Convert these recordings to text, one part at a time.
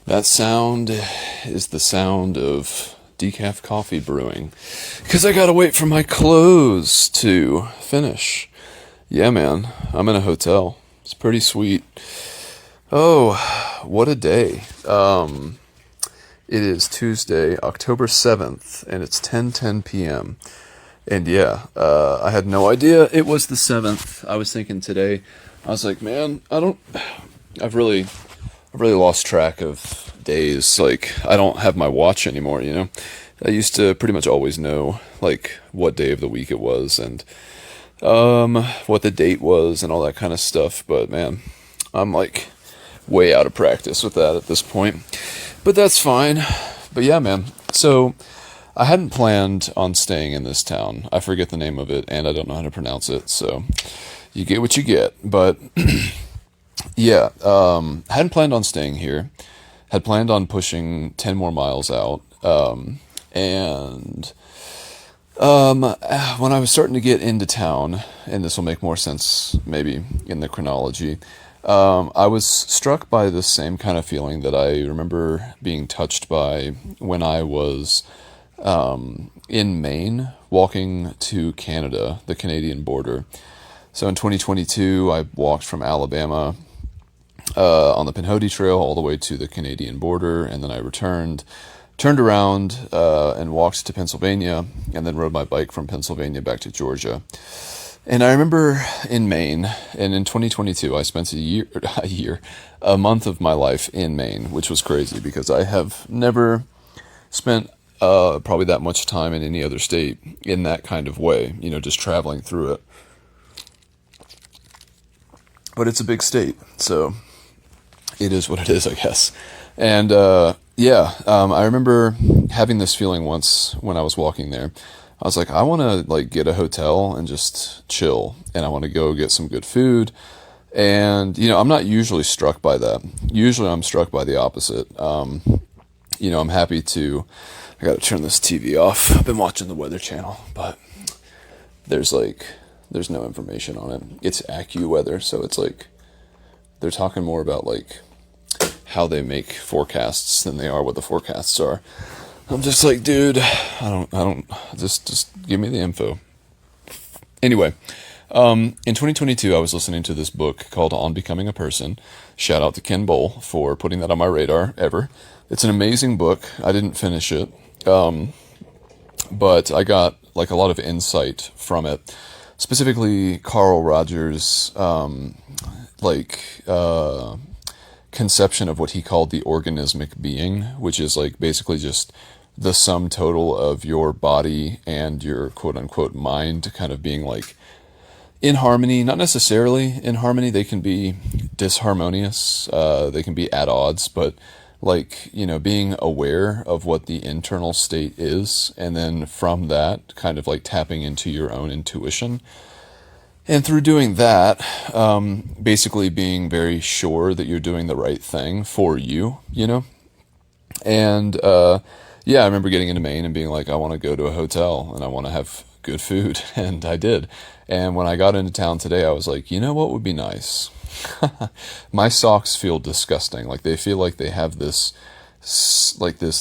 That sound is the sound of decaf coffee brewing. Because I gotta wait for my clothes to finish. Yeah, man, I'm in a hotel. It's pretty sweet. Oh, what a day. It is Tuesday, October 7th, and it's 10:10 p.m. And yeah, I had no idea it was the 7th. I was thinking today, I was like, man, I've really lost track of days. Like, I don't have my watch anymore, you know? I used to pretty much always know, like, what day of the week it was and, what the date was and all that kind of stuff. But man, I'm like way out of practice with that at this point. But that's fine. But yeah, man. So, I hadn't planned on staying in this town. I forget the name of it, and I don't know how to pronounce it, so you get what you get. But yeah, hadn't planned on staying here. Had planned on pushing 10 more miles out. And when I was starting to get into town, and this will make more sense maybe in the chronology, I was struck by the same kind of feeling that I remember being touched by when I was in Maine, walking to Canada, the Canadian border. So in 2022, I walked from Alabama on the Pinhoti Trail all the way to the Canadian border, and then I turned around and walked to Pennsylvania, and then rode my bike from Pennsylvania back to Georgia. And I remember in Maine, and in 2022, I spent a month of my life in Maine, which was crazy because I have never spent probably that much time in any other state in that kind of way, you know, just traveling through it. But it's a big state, so it is what it is, I guess. And I remember having this feeling once when I was walking there. I was like, I want to like get a hotel and just chill, and I want to go get some good food. And you know, I'm not usually struck by that. Usually, I'm struck by the opposite. You know, I'm happy to. I got to turn this TV off. I've been watching the Weather Channel, but there's no information on it. It's AccuWeather, so it's like they're talking more about like how they make forecasts than they are what the forecasts are. I'm just like, dude, I don't, just give me the info. Anyway, in 2022, I was listening to this book called On Becoming a Person. Shout out to Ken Bowl for putting that on my radar ever. It's an amazing book. I didn't finish it, but I got like a lot of insight from it. Specifically, Carl Rogers' conception of what he called the organismic being, which is like basically just the sum total of your body and your quote unquote mind kind of being like in harmony. Not necessarily in harmony, they can be disharmonious, they can be at odds, but like, you know, being aware of what the internal state is, and then from that kind of like tapping into your own intuition. And through doing that, basically being very sure that you're doing the right thing for you, you know? And, I remember getting into Maine and being like, I want to go to a hotel and I want to have good food. And I did. And when I got into town today, I was like, you know what would be nice? My socks feel disgusting. Like they feel like they have this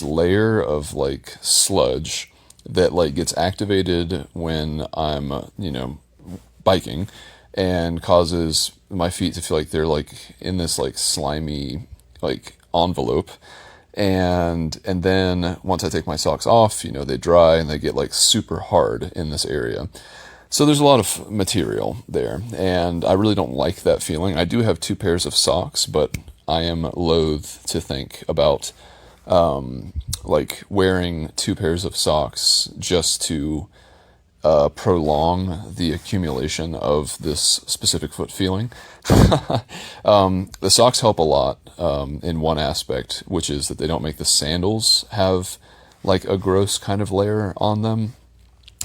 layer of like sludge that like gets activated when I'm, biking, and causes my feet to feel like they're like in this like slimy like envelope, and then once I take my socks off, you know, they dry and they get like super hard in this area. So there's a lot of material there, and I really don't like that feeling. I do have two pairs of socks, but I am loath to think about like wearing two pairs of socks just to prolong the accumulation of this specific foot feeling. The socks help a lot in one aspect, which is that they don't make the sandals have like a gross kind of layer on them.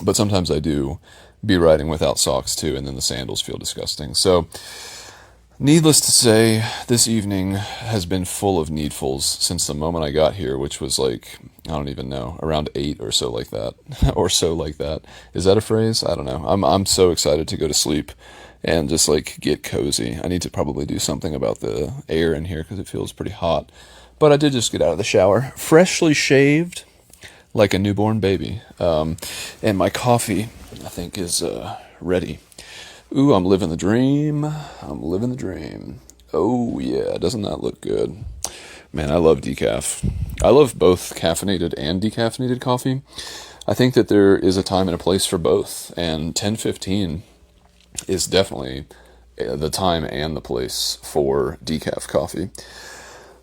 But sometimes I do be riding without socks too, and then the sandals feel disgusting. So needless to say, this evening has been full of needfuls since the moment I got here, which was like, I don't even know, around 8 or so like that. Or so like that. Is that a phrase? I don't know. I'm so excited to go to sleep and just like get cozy. I need to probably do something about the air in here because it feels pretty hot. But I did just get out of the shower, freshly shaved, like a newborn baby. And my coffee, I think, is ready. Ooh, I'm living the dream. I'm living the dream. Oh, yeah, doesn't that look good? Man, I love decaf. I love both caffeinated and decaffeinated coffee. I think that there is a time and a place for both, and 10:15 is definitely the time and the place for decaf coffee.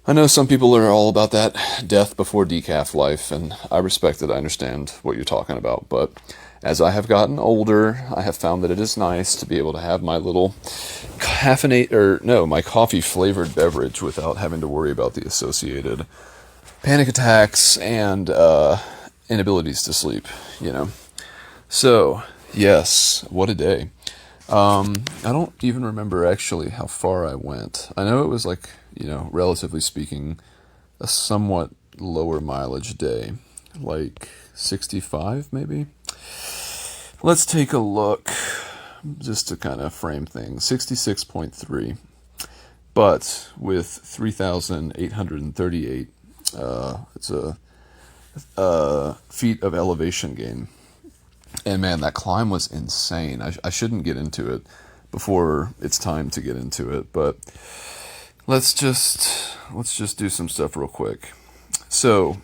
I know some people are all about that death before decaf life, and I respect it. I understand what you're talking about, but as I have gotten older, I have found that it is nice to be able to have my little my coffee flavored beverage without having to worry about the associated panic attacks and inabilities to sleep, So, yes, what a day. I don't even remember actually how far I went. I know it was like, relatively speaking, a somewhat lower mileage day, like 65 maybe. Let's take a look just to kind of frame things. 66.3, but with 3,838, it's a feet of elevation gain. And man, that climb was insane. I shouldn't get into it before it's time to get into it, but let's just do some stuff real quick. So,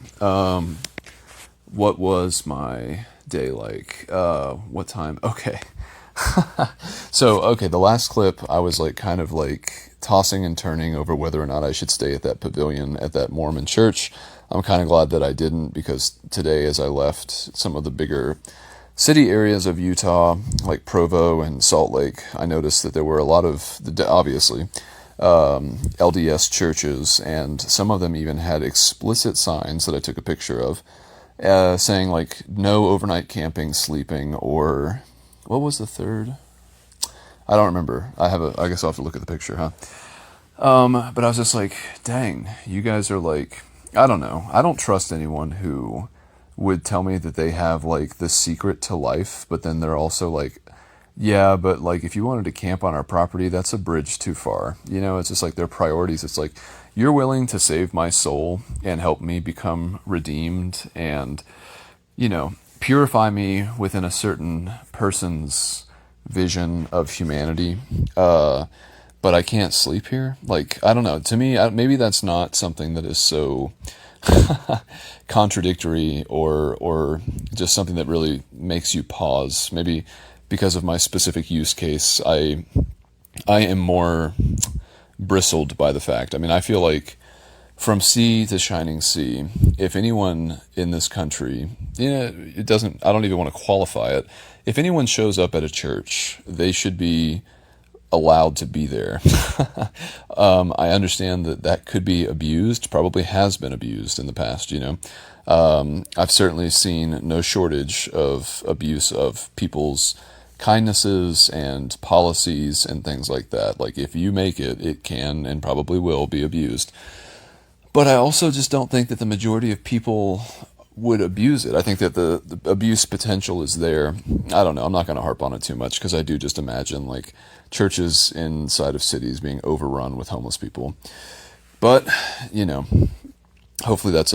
what was my day like? What time? Okay. The last clip, I was kind of tossing and turning over whether or not I should stay at that pavilion at that Mormon church. I'm kind of glad that I didn't, because today, as I left some of the bigger city areas of Utah, like Provo and Salt Lake, I noticed that there were a lot of, obviously, LDS churches, and some of them even had explicit signs that I took a picture of, saying no overnight camping, sleeping, or what was the third? I don't remember. I guess I'll have to look at the picture, huh? But I was just dang, you guys are I don't know. I don't trust anyone who would tell me that they have the secret to life, but then they're also yeah, but if you wanted to camp on our property, that's a bridge too far. It's just their priorities. It's you're willing to save my soul and help me become redeemed and, purify me within a certain person's vision of humanity. But I can't sleep here. I don't know. To me, maybe that's not something that is so contradictory or just something that really makes you pause. Maybe because of my specific use case, I am more bristled by the fact. I mean, I feel from sea to shining sea, if anyone in this country, I don't even want to qualify it. If anyone shows up at a church, they should be allowed to be there. I understand that could be abused, probably has been abused in the past, I've certainly seen no shortage of abuse of people's kindnesses and policies and things like that. If you make it, it can and probably will be abused. But I also just don't think that the majority of people would abuse it. I think that the abuse potential is there. I don't know. I'm not going to harp on it too much, because I do just imagine churches inside of cities being overrun with homeless people. But, hopefully that's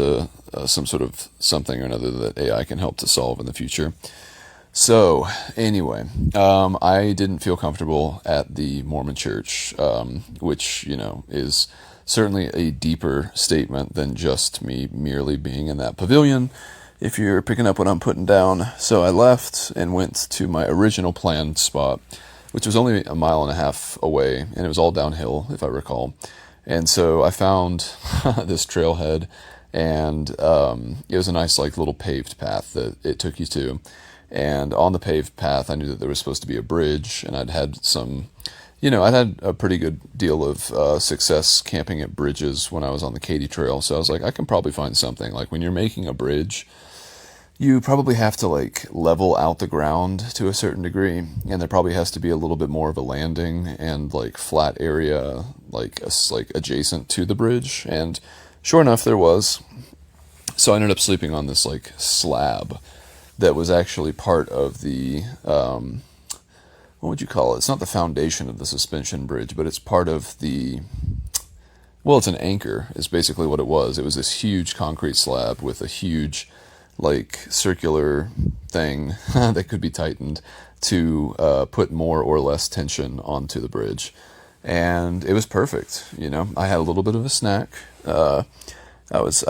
some sort of something or another that AI can help to solve in the future. So, anyway, I didn't feel comfortable at the Mormon church, which, is certainly a deeper statement than just me merely being in that pavilion, if you're picking up what I'm putting down. So I left and went to my original planned spot, which was only 1.5 miles away, and it was all downhill, if I recall. And so I found this trailhead, and it was a nice little paved path that it took you to. And on the paved path, I knew that there was supposed to be a bridge, and I'd had I'd had a pretty good deal of success camping at bridges when I was on the Katy Trail. So I was I can probably find something. When you're making a bridge, you probably have to level out the ground to a certain degree, and there probably has to be a little bit more of a landing and flat area adjacent to the bridge. And sure enough, there was. So I ended up sleeping on this slab that was actually part of the what would you call it? It's not the foundation of the suspension bridge, but it's part of the, Well, it's an anchor, is basically what it was. It was this huge concrete slab with a huge, like, circular thing that could be tightened to put more or less tension onto the bridge. And it was perfect. I had a little bit of a snack. I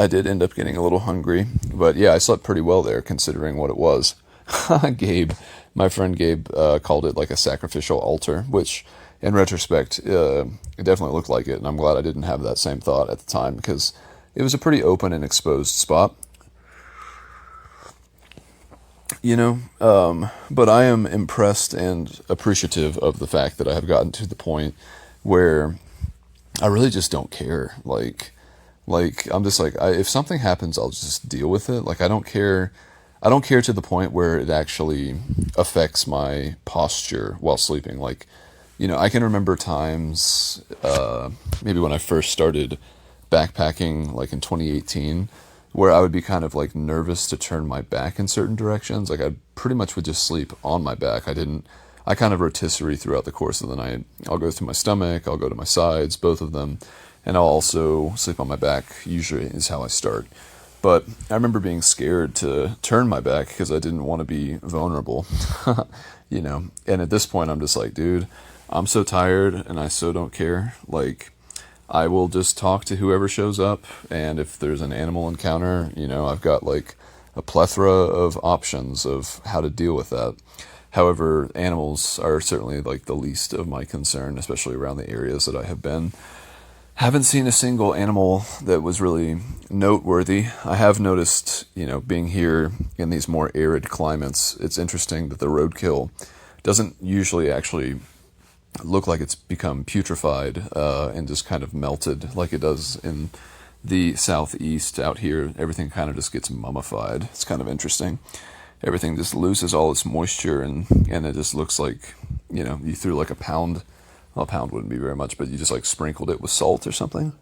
did end up getting a little hungry, but yeah, I slept pretty well there considering what it was. Gabe, my friend Gabe, called it like a sacrificial altar, which in retrospect, it definitely looked like it, and I'm glad I didn't have that same thought at the time because it was a pretty open and exposed spot. But I am impressed and appreciative of the fact that I have gotten to the point where I really just don't care. Like I'm just like, if something happens, I'll just deal with it. Like I don't care. I don't care to the point where it actually affects my posture while sleeping. Like, I can remember times, maybe when I first started backpacking, like in 2018, where I would be kind of like nervous to turn my back in certain directions. Like I pretty much would just sleep on my back. I kind of rotisserie throughout the course of the night. I'll go to my stomach, I'll go to my sides, both of them, and I'll also sleep on my back, usually is how I start. But I remember being scared to turn my back because I didn't want to be vulnerable, And at this point, I'm just like, dude, I'm so tired and I so don't care. Like, I will just talk to whoever shows up, and if there's an animal encounter, I've got like a plethora of options of how to deal with that. However, animals are certainly like the least of my concern, especially around the areas that I have been. Haven't seen a single animal that was really noteworthy. I have noticed, being here in these more arid climates, it's interesting that the roadkill doesn't usually actually look like it's become putrefied and just kind of melted like it does in the southeast. Out here, everything kind of just gets mummified. It's kind of interesting. Everything just loses all its moisture, and it just looks like, you threw like a pound. Well, a pound wouldn't be very much, but you just like sprinkled it with salt or something.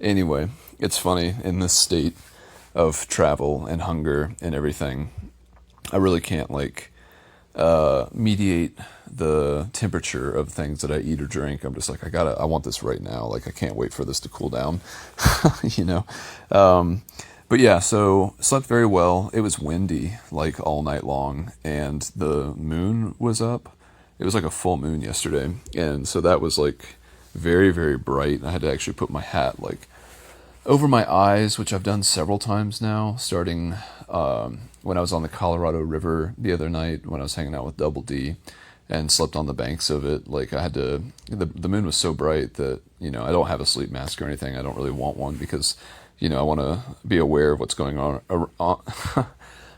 Anyway, it's funny, in this state of travel and hunger and everything, I really can't mediate the temperature of things that I eat or drink. I'm just like, I want this right now. Like, I can't wait for this to cool down, But yeah, so slept very well. It was windy like all night long, and the moon was up. It was like a full moon yesterday, and so that was like very, very bright. I had to actually put my hat like over my eyes, which I've done several times now, starting when I was on the Colorado River the other night when I was hanging out with Double D and slept on the banks of it. Like I had to, the moon was so bright that, I don't have a sleep mask or anything. I don't really want one because, I want to be aware of what's going on. I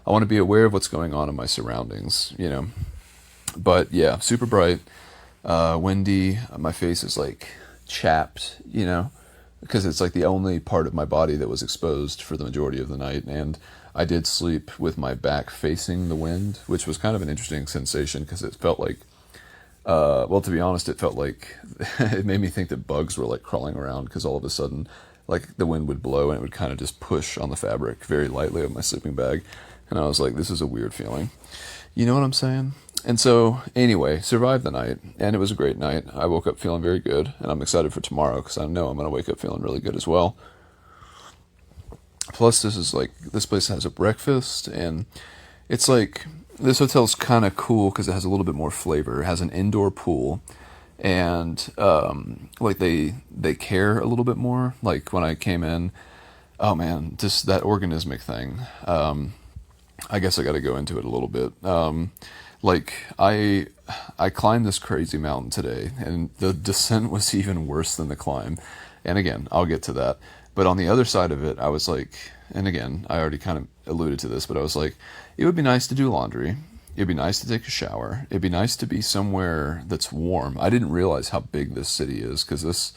want to be aware of what's going on in my surroundings, But yeah, super bright, windy. My face is like chapped, because it's like the only part of my body that was exposed for the majority of the night. And I did sleep with my back facing the wind, which was kind of an interesting sensation because it felt like, to be honest, it felt like it made me think that bugs were like crawling around because all of a sudden, like the wind would blow and it would kind of just push on the fabric very lightly of my sleeping bag. And I was like, this is a weird feeling. You know what I'm saying? And so, anyway, survived the night, and it was a great night. I woke up feeling very good, and I'm excited for tomorrow because I know I'm going to wake up feeling really good as well. Plus, this place has a breakfast, and it's like, this hotel's kind of cool because it has a little bit more flavor. It has an indoor pool, and like they care a little bit more. Like when I came in, oh man, just that organismic thing. I guess I got to go into it a little bit. Like I climbed this crazy mountain today, and the descent was even worse than the climb. And again, I'll get to that. But on the other side of it, I was like, and again, I already kind of alluded to this, but I was like, it would be nice to do laundry. It'd be nice to take a shower. It'd be nice to be somewhere that's warm. I didn't realize how big this city is, because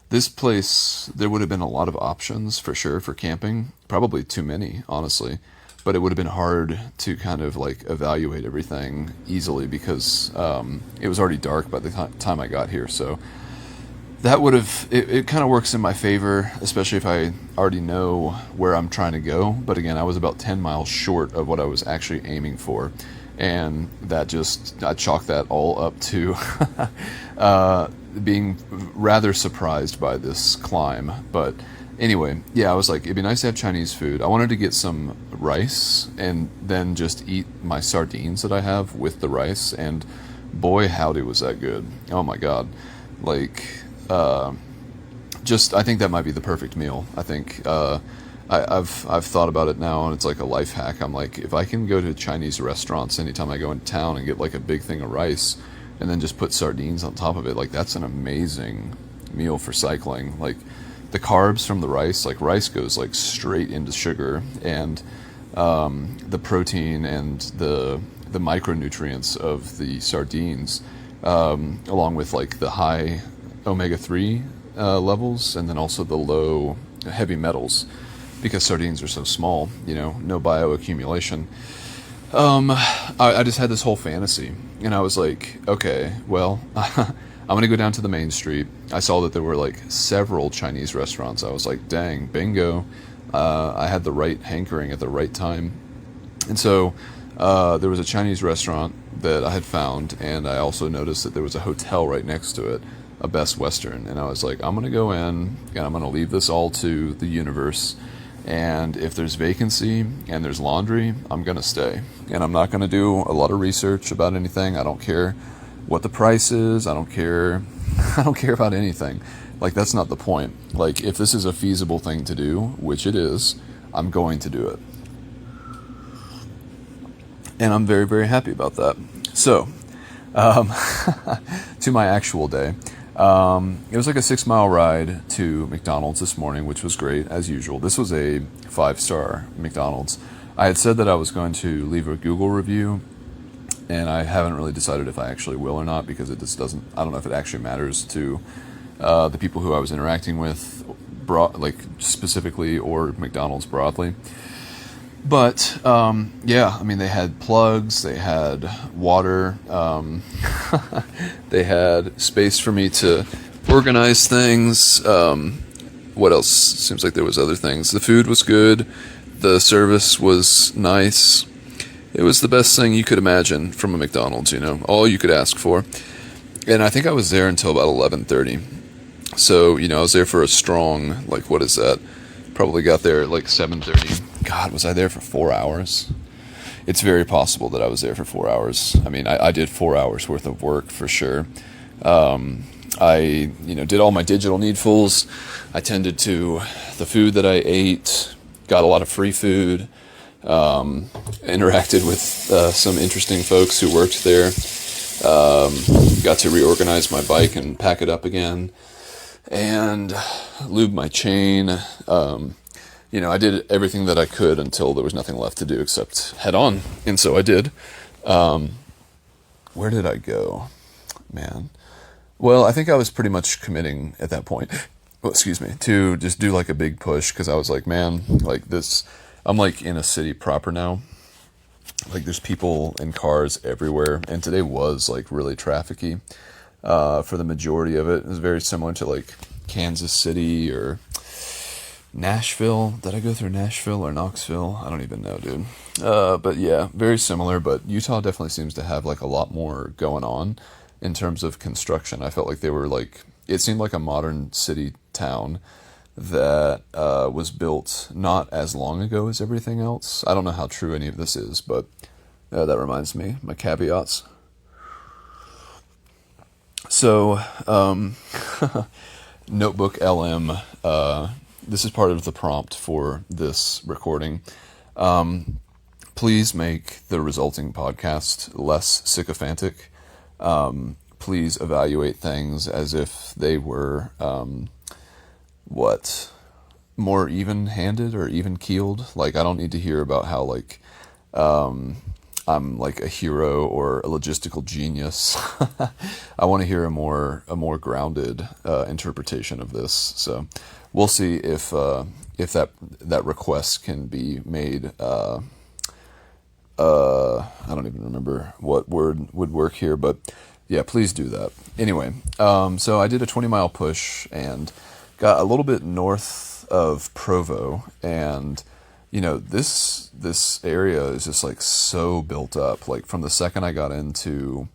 this place, there would have been a lot of options for sure for camping. Probably too many, honestly. But it would have been hard to kind of like evaluate everything easily because it was already dark by the time I got here. So that would have, it kind of works in my favor, especially if I already know where I'm trying to go. But again, I was about 10 miles short of what I was actually aiming for. And that just, I chalk that all up to being rather surprised by this climb. But anyway, yeah, I was like, it'd be nice to have Chinese food. I wanted to get some rice and then just eat my sardines that I have with the rice. And boy, howdy, was that good. Oh my God. Like, just, I think that might be the perfect meal. I think, I've thought about it now, and it's like a life hack. I'm like, if I can go to Chinese restaurants anytime I go into town and get like a big thing of rice, and then just put sardines on top of it, like that's an amazing meal for cycling. Like the carbs from the rice, like rice goes like straight into sugar, and the protein and the micronutrients of the sardines, along with like the high omega-3 levels, and then also the low heavy metals, because sardines are so small, no bioaccumulation. I just had this whole fantasy, and I was like, okay, well, I'm gonna go down to the main street. I saw that there were like several Chinese restaurants. I was like, dang, bingo. I had the right hankering at the right time. And so there was a Chinese restaurant that I had found, and I also noticed that there was a hotel right next to it, a Best Western. And I was like, I'm gonna go in, and I'm gonna leave this all to the universe. And if there's vacancy and there's laundry, I'm going to stay. And I'm not going to do a lot of research about anything. I don't care what the price is. I don't care. I don't care about anything. Like, that's not the point. Like, if this is a feasible thing to do, which it is, I'm going to do it. And I'm very, very happy about that. So, to my actual day. It was like a 6-mile ride to McDonald's this morning, which was great, as usual. This was a 5-star McDonald's. I had said that I was going to leave a Google review, and I haven't really decided if I actually will or not, because it just doesn't, I don't know if it actually matters to the people who I was interacting with, like specifically, or McDonald's broadly. But, yeah, I mean, they had plugs, they had water, they had space for me to organize things. What else? Seems like there was other things. The food was good. The service was nice. It was the best thing you could imagine from a McDonald's, all you could ask for. And I think I was there until about 11:30. So, I was there for a strong, like, what is that? Probably got there at like 7:30. God, was I there for 4 hours? It's very possible that I was there for 4 hours. I mean, I did 4 hours worth of work for sure. I, did all my digital needfuls. I tended to the food that I ate, got a lot of free food, interacted with some interesting folks who worked there, got to reorganize my bike and pack it up again, and lube my chain. I did everything that I could until there was nothing left to do except head on. And so I did. Where did I go? Man. Well, I think I was pretty much committing at that point, to just do like a big push, because I was like, man, like this, I'm like in a city proper now. Like there's people and cars everywhere. And today was like really trafficy for the majority of it. It was very similar to like Kansas City or Nashville. Did I go through Nashville or Knoxville? I don't even know, dude. But yeah, very similar. But Utah definitely seems to have like a lot more going on in terms of construction. I felt like they were like, it seemed like a modern city town that was built not as long ago as everything else. I don't know how true any of this is, but that reminds me, my caveats. So, Notebook LM, this is part of the prompt for this recording. Please make the resulting podcast less sycophantic. Please evaluate things as if they were, more even-handed or even-keeled. Like, I don't need to hear about how, like, I'm like a hero or a logistical genius. I want to hear a more grounded interpretation of this. So we'll see if that request can be made. I don't even remember what word would work here, but yeah, please do that. Anyway, so I did a 20-mile push and got a little bit north of Provo, and this area is just like so built up. Like from the second I got into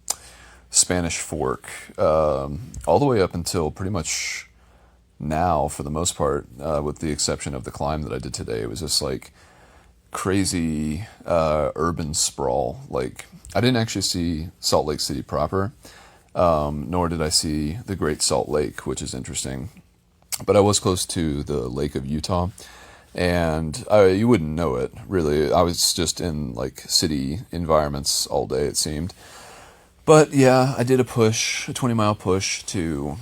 Spanish Fork, all the way up until pretty much now, for the most part, with the exception of the climb that I did today, it was just like crazy urban sprawl. Like I didn't actually see Salt Lake City proper, nor did I see the Great Salt Lake, which is interesting. But I was close to the Lake of Utah, and you wouldn't know it really. I was just in like city environments all day, it seemed. But yeah, I did a 20-mile push to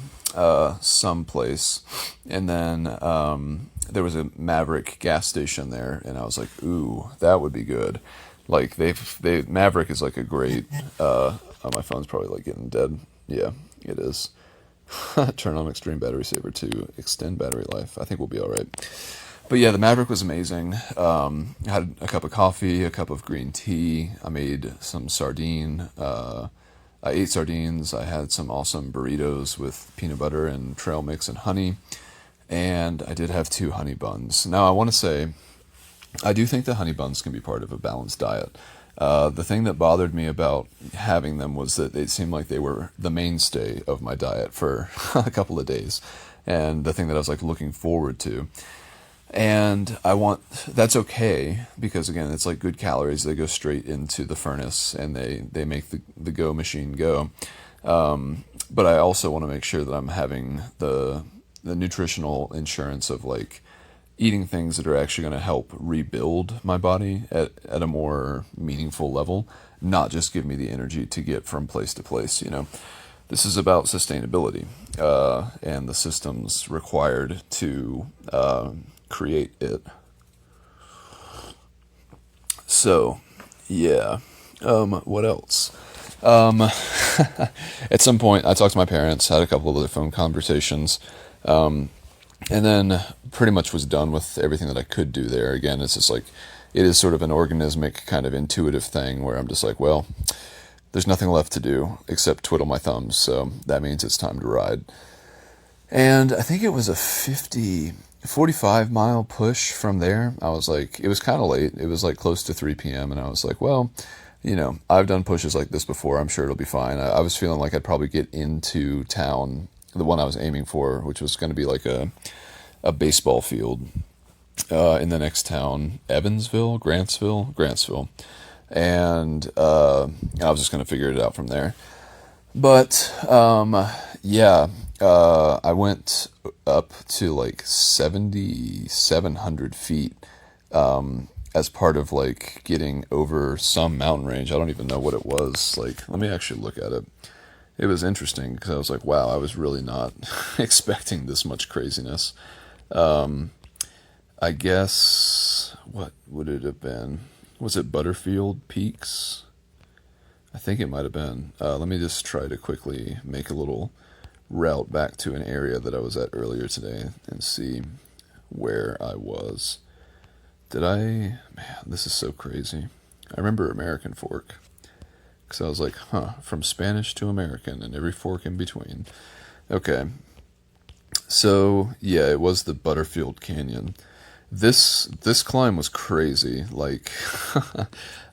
some place, and then there was a Maverick gas station there, and I was like, ooh, that would be good. Like they Maverick is like a great. Oh, my phone's probably like getting dead. Yeah, it is. Turn on extreme battery saver to extend battery life. I think we'll be all right. But yeah, the Maverick was amazing. I had a cup of coffee, a cup of green tea. I made some sardine. I ate sardines. I had some awesome burritos with peanut butter and trail mix and honey. And I did have 2 honey buns. Now, I want to say, I do think that honey buns can be part of a balanced diet. The thing that bothered me about having them was that it seemed like they were the mainstay of my diet for a couple of days. And the thing that I was like looking forward to. And that's okay, because again, it's like good calories. They go straight into the furnace and they make the go machine go. But I also want to make sure that I'm having the nutritional insurance of like eating things that are actually going to help rebuild my body at a more meaningful level, not just give me the energy to get from place to place. This is about sustainability, and the systems required to create it. So, yeah. What else? At some point, I talked to my parents, had a couple of other phone conversations, and then pretty much was done with everything that I could do there. Again, it's just like, it is sort of an organismic kind of intuitive thing where I'm just like, well, there's nothing left to do except twiddle my thumbs, so that means it's time to ride. And I think it was a 45-mile push from there. I was like, it was kind of late. It was like close to 3 p.m. And I was like, well, I've done pushes like this before. I'm sure it'll be fine. I was feeling like I'd probably get into town, the one I was aiming for, which was going to be like a baseball field in the next town, Grantsville. And I was just going to figure it out from there. But yeah, I went up to like 7,700 feet as part of like getting over some mountain range. I don't even know what it was. Like, let me actually look at it. It was interesting because I was like, wow, I was really not expecting this much craziness. I guess, what would it have been? Was it Butterfield Peaks? I think it might have been. Let me just try to quickly make a little route back to an area that I was at earlier today and see where I was. Man, this is so crazy. I remember American Fork, because I was like, from Spanish to American and every fork in between. Okay. So, yeah, it was the Butterfield Canyon. This climb was crazy. Like,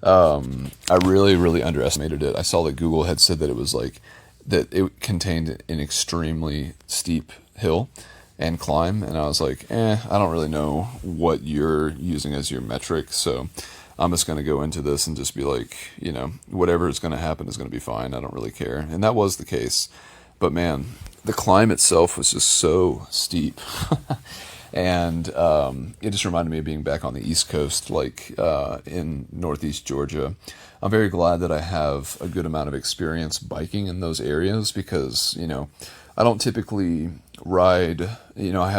I really, really underestimated it. I saw that Google had said that it was like, that it contained an extremely steep hill and climb, and I was like, I don't really know what you're using as your metric, so I'm just going to go into this and just be like, whatever is going to happen is going to be fine. I don't really care. And that was the case. But man, the climb itself was just so steep. And it just reminded me of being back on the East Coast, like in Northeast Georgia. I'm very glad that I have a good amount of experience biking in those areas because, I don't typically ride, I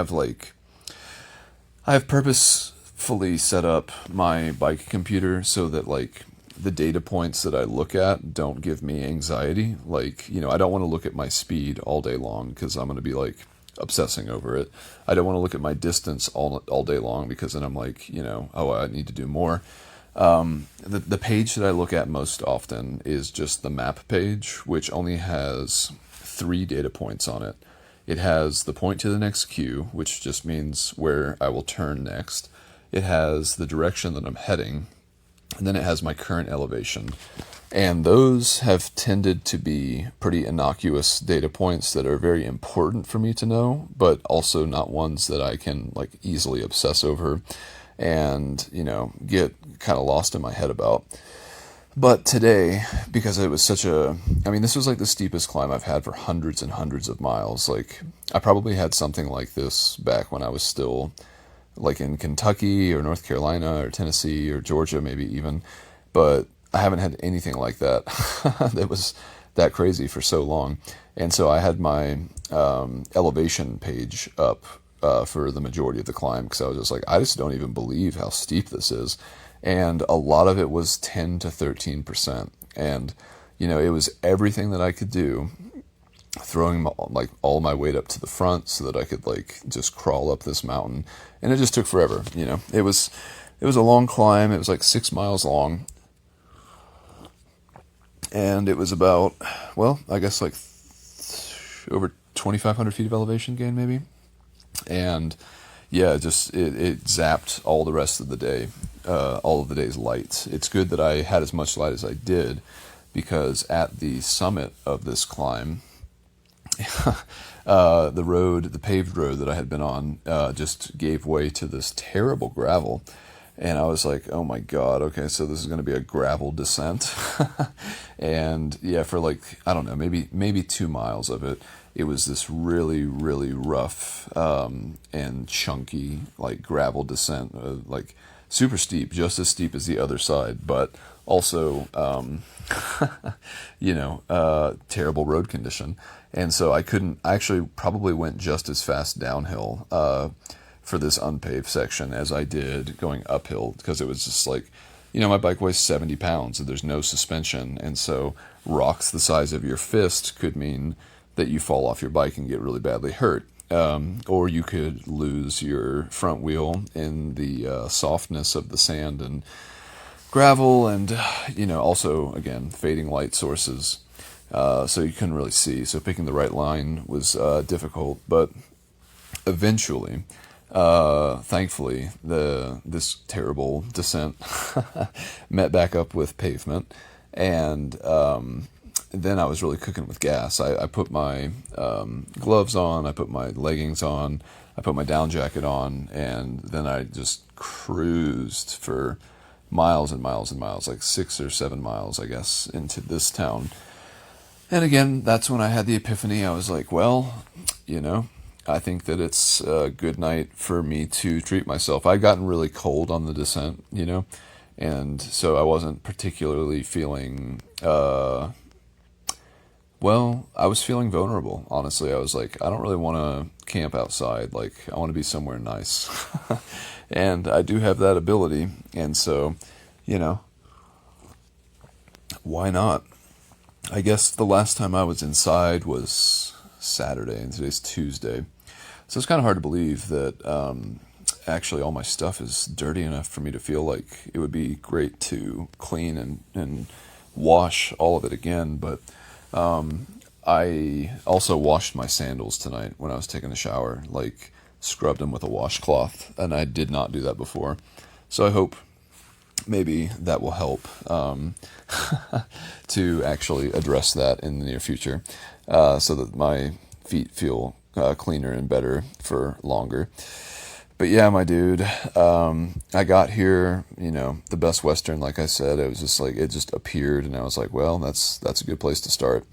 have purposefully set up my bike computer so that like the data points that I look at don't give me anxiety. Like, I don't want to look at my speed all day long because I'm going to be like obsessing over it. I don't want to look at my distance all day long because then I'm like, oh, I need to do more. The page that I look at most often is just the map page, which only has 3 data points on it. It has the point to the next queue, which just means where I will turn next. it has the direction that I'm heading, and then it has my current elevation. And those have tended to be pretty innocuous data points that are very important for me to know, but also not ones that I can like easily obsess over and, get kind of lost in my head about. But today, because it was this was like the steepest climb I've had for hundreds and hundreds of miles. Like, I probably had something like this back when I was still like in Kentucky or North Carolina or Tennessee or Georgia, maybe even. But I haven't had anything like that that was that crazy for so long. And so I had my elevation page up for the majority of the climb, because I was just like, I just don't even believe how steep this is. And a lot of it was 10 to 13%. And, it was everything that I could do, throwing like all my weight up to the front so that I could like just crawl up this mountain. And it just took forever. It was a long climb. It was like 6 miles long. And it was about, well, I guess like over 2,500 feet of elevation gain, maybe. And yeah, it zapped all the rest of the day, all of the day's light. It's good that I had as much light as I did, because at the summit of this climb, the paved road that I had been on, just gave way to this terrible gravel. And I was like, oh my God, okay, so this is going to be a gravel descent. And yeah, for like, I don't know, maybe 2 miles of it, it was this really, really rough and chunky, like gravel descent, like super steep, just as steep as the other side, but also, terrible road condition. And so I actually probably went just as fast downhill for this unpaved section as I did going uphill, because it was just like, my bike weighs 70 pounds and there's no suspension. And so rocks the size of your fist could mean that you fall off your bike and get really badly hurt. Or you could lose your front wheel in the softness of the sand and gravel, and, also, again, fading light sources. So you couldn't really see. So picking the right line was difficult. But eventually, thankfully, this terrible descent met back up with pavement, and then I was really cooking with gas. I put my gloves on, I put my leggings on, I put my down jacket on, and then I just cruised for miles and miles and miles, like 6 or 7 miles, I guess, into this town. And again, that's when I had the epiphany. I was like, well, I think that it's a good night for me to treat myself. I'd gotten really cold on the descent, and so I wasn't particularly feeling, I was feeling vulnerable, honestly. I was like, I don't really want to camp outside. Like, I want to be somewhere nice. And I do have that ability, and so, why not? I guess the last time I was inside was Saturday, and today's Tuesday. So it's kind of hard to believe that actually all my stuff is dirty enough for me to feel like it would be great to clean and wash all of it again. But I also washed my sandals tonight when I was taking a shower, like scrubbed them with a washcloth, and I did not do that before. So I hope maybe that will help to actually address that in the near future, so that my feet feel cleaner and better for longer. But yeah, my dude, I got here, the Best Western, like I said, it was just like, it just appeared, and I was like, well, that's a good place to start.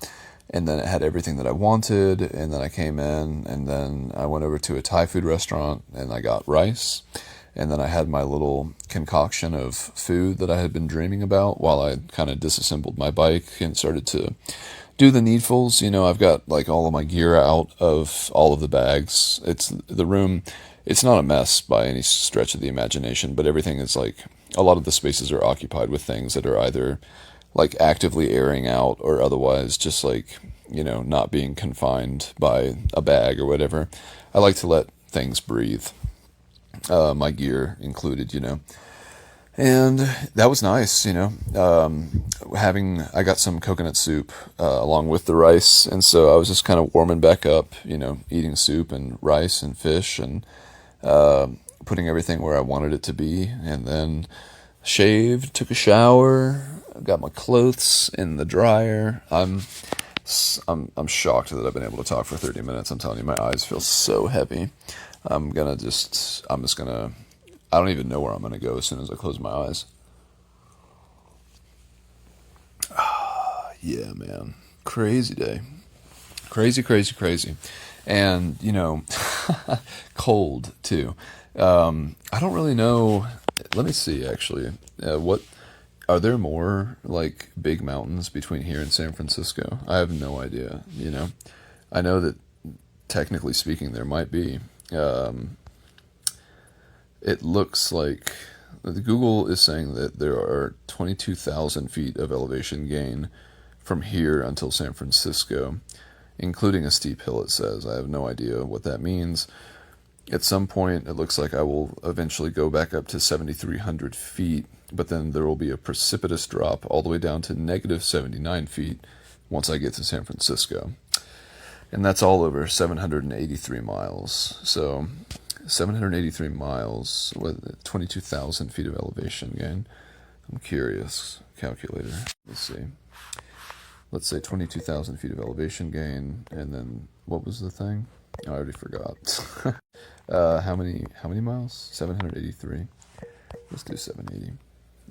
And then it had everything that I wanted, and then I came in, and then I went over to a Thai food restaurant, and I got rice, and then I had my little concoction of food that I had been dreaming about while I kind of disassembled my bike and started to do the needfuls. I've got like all of my gear out of all of the bags. The room, it's not a mess by any stretch of the imagination, but everything is like, a lot of the spaces are occupied with things that are either like actively airing out or otherwise just like, not being confined by a bag or whatever. I like to let things breathe, my gear included, and that was nice, I got some coconut soup along with the rice, and so I was just kind of warming back up, eating soup and rice and fish, and putting everything where I wanted it to be, and then shaved, took a shower, got my clothes in the dryer. I'm shocked that I've been able to talk for 30 minutes. I'm telling you, my eyes feel so heavy. I'm just gonna, I don't even know where I'm gonna go as soon as I close my eyes. Yeah, man. Crazy day. Crazy, crazy, crazy. And, cold too. I don't really know. Let me see, actually. What are there more like big mountains between here and San Francisco? I have no idea. I know that technically speaking, there might be. It looks like Google is saying that there are 22,000 feet of elevation gain from here until San Francisco, including a steep hill, it says. I have no idea what that means. At some point, it looks like I will eventually go back up to 7,300 feet, but then there will be a precipitous drop all the way down to negative 79 feet once I get to San Francisco. And that's all over 783 miles. So 783 miles with 22,000 feet of elevation gain. I'm curious. Calculator. Let's see. Let's say 22,000 feet of elevation gain, and then what was the thing? I already forgot. How many miles? 783. Let's do 780.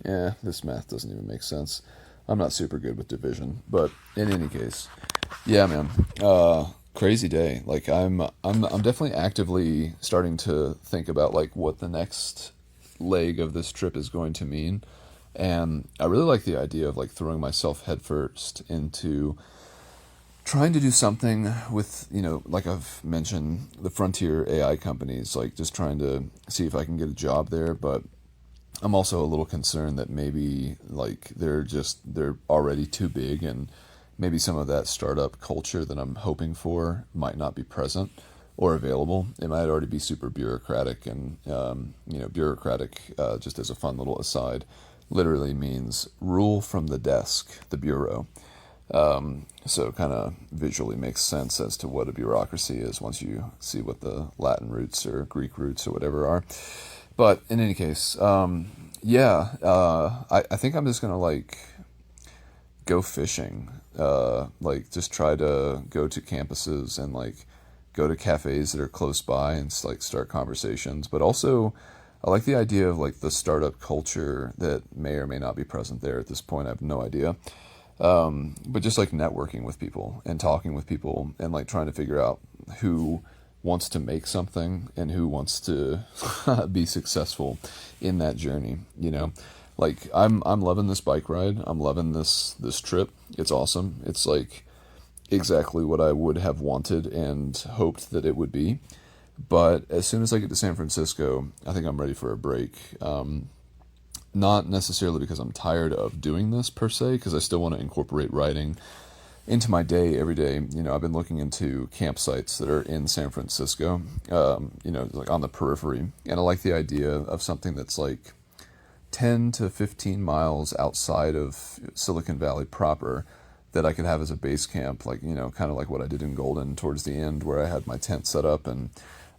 Yeah, this math doesn't even make sense. I'm not super good with division, but in any case, yeah, man. Crazy day. Like I'm definitely actively starting to think about like what the next leg of this trip is going to mean. And I really like the idea of like throwing myself headfirst into trying to do something with, like I've mentioned, the frontier AI companies, like just trying to see if I can get a job there. But I'm also a little concerned that maybe like they're already too big, and maybe some of that startup culture that I'm hoping for might not be present or available. It might already be super bureaucratic, and bureaucratic, just as a fun little aside, literally means rule from the desk, the bureau. So kind of visually makes sense as to what a bureaucracy is once you see what the Latin roots or Greek roots or whatever are. But in any case, I think I'm just going to like go fishing, like just try to go to campuses and like go to cafes that are close by and like start conversations. But also I like the idea of like the startup culture that may or may not be present there at this point. I have no idea. But just like networking with people and talking with people and like trying to figure out who wants to make something and who wants to be successful in that journey. Like I'm loving this bike ride. I'm loving this trip. It's awesome. It's like exactly what I would have wanted and hoped that it would be. But as soon as I get to San Francisco, I think I'm ready for a break. Not necessarily because I'm tired of doing this per se, because I still want to incorporate riding into my day every day. I've been looking into campsites that are in San Francisco, like on the periphery. And I like the idea of something that's like 10 to 15 miles outside of Silicon Valley proper that I could have as a base camp, like, kind of like what I did in Golden towards the end, where I had my tent set up and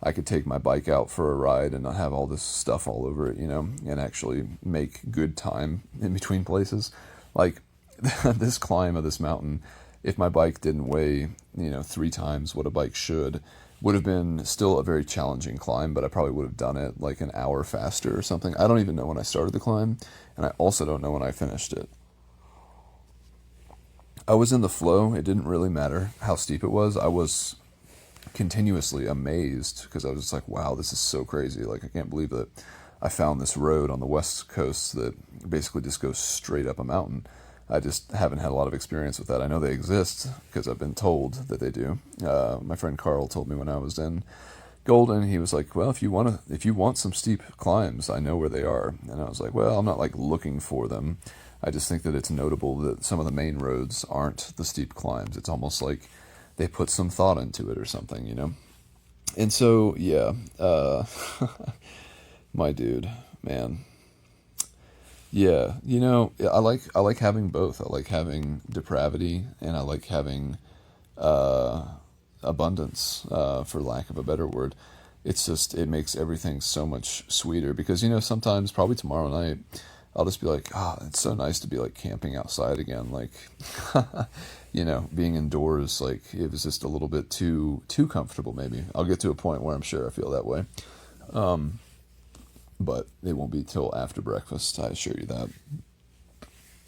I could take my bike out for a ride and not have all this stuff all over it, and actually make good time in between places. Like this climb of this mountain, if my bike didn't weigh, 3 times what a bike should, would have been still a very challenging climb, but I probably would have done it like an hour faster or something. I don't even know when I started the climb, and I also don't know when I finished it. I was in the flow. It didn't really matter how steep it was. I was continuously amazed because I was just like, wow, this is so crazy. Like, I can't believe that I found this road on the West Coast that basically just goes straight up a mountain. I just haven't had a lot of experience with that. I know they exist because I've been told that they do. My friend Carl told me when I was in Golden, he was like, well, if you want some steep climbs, I know where they are. And I was like, well, I'm not like looking for them. I just think that it's notable that some of the main roads aren't the steep climbs. It's almost like they put some thought into it or something. And so, yeah, my dude, man. Yeah, I like having both. I like having depravity, and I like having abundance, for lack of a better word. it's just, it makes everything so much sweeter because, sometimes probably tomorrow night, I'll just be like, it's so nice to be like camping outside again. Like, being indoors, like it was just a little bit too comfortable. Maybe I'll get to a point where I'm sure I feel that way. But it won't be till after breakfast, I assure you that.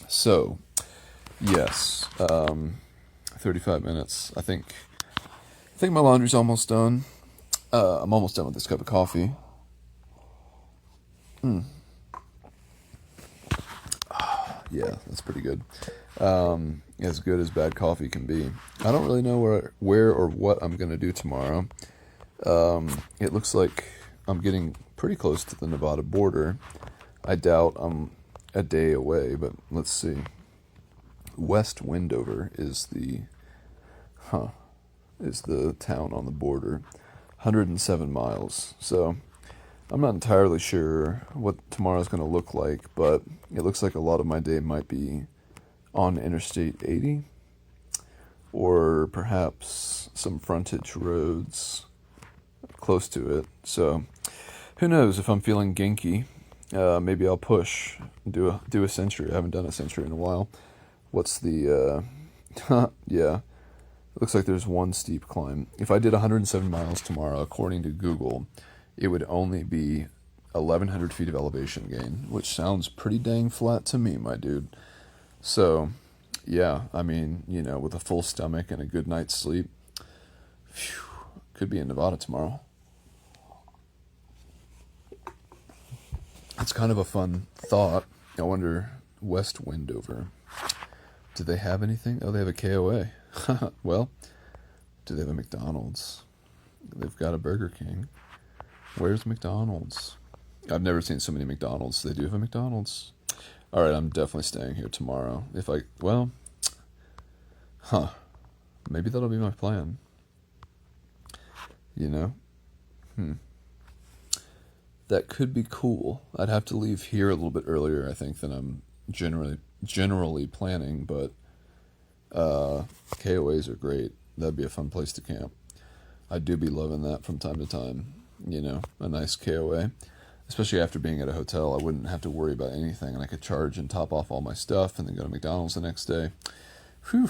So, yes, 35 minutes. I think my laundry's almost done. I'm almost done with this cup of coffee. Yeah, that's pretty good. As good as bad coffee can be. I don't really know where or what I'm going to do tomorrow. It looks like I'm getting pretty close to the Nevada border. I doubt I'm a day away, but let's see. West Wendover is the town on the border. 107 miles. So I'm not entirely sure what tomorrow's going to look like, but it looks like a lot of my day might be on Interstate 80 or perhaps some frontage roads close to it. So who knows, if I'm feeling ginky, maybe I'll push, do a century. I haven't done a century in a while. What's the yeah. It looks like there's one steep climb. If I did 107 miles tomorrow, according to Google, it would only be 1,100 feet of elevation gain, which sounds pretty dang flat to me, my dude. So, yeah, I mean, with a full stomach and a good night's sleep, could be in Nevada tomorrow. It's kind of a fun thought. I wonder, West Wendover, do they have anything? Oh, they have a KOA. Well, do they have a McDonald's? They've got a Burger King. Where's McDonald's? I've never seen so many McDonald's. They do have a McDonald's. All right, I'm definitely staying here tomorrow. Maybe that'll be my plan. That could be cool. I'd have to leave here a little bit earlier, I think, than I'm generally planning, but KOAs are great. That'd be a fun place to camp. I do be loving that from time to time. A nice KOA. Especially after being at a hotel, I wouldn't have to worry about anything, and I could charge and top off all my stuff and then go to McDonald's the next day. Whew.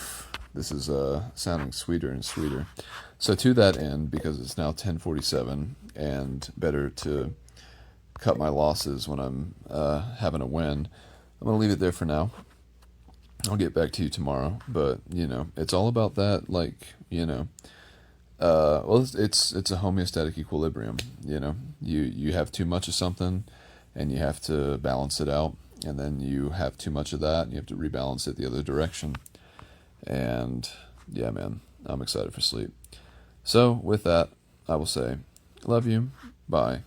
This is sounding sweeter and sweeter. So to that end, because it's now 10:47 and better to cut my losses when I'm having a win, I'm going to leave it there for now. I'll get back to you tomorrow, but, it's all about that, it's a homeostatic equilibrium, you have too much of something, and you have to balance it out, and then you have too much of that, and you have to rebalance it the other direction, and, yeah, man, I'm excited for sleep. So, with that, I will say, love you, bye.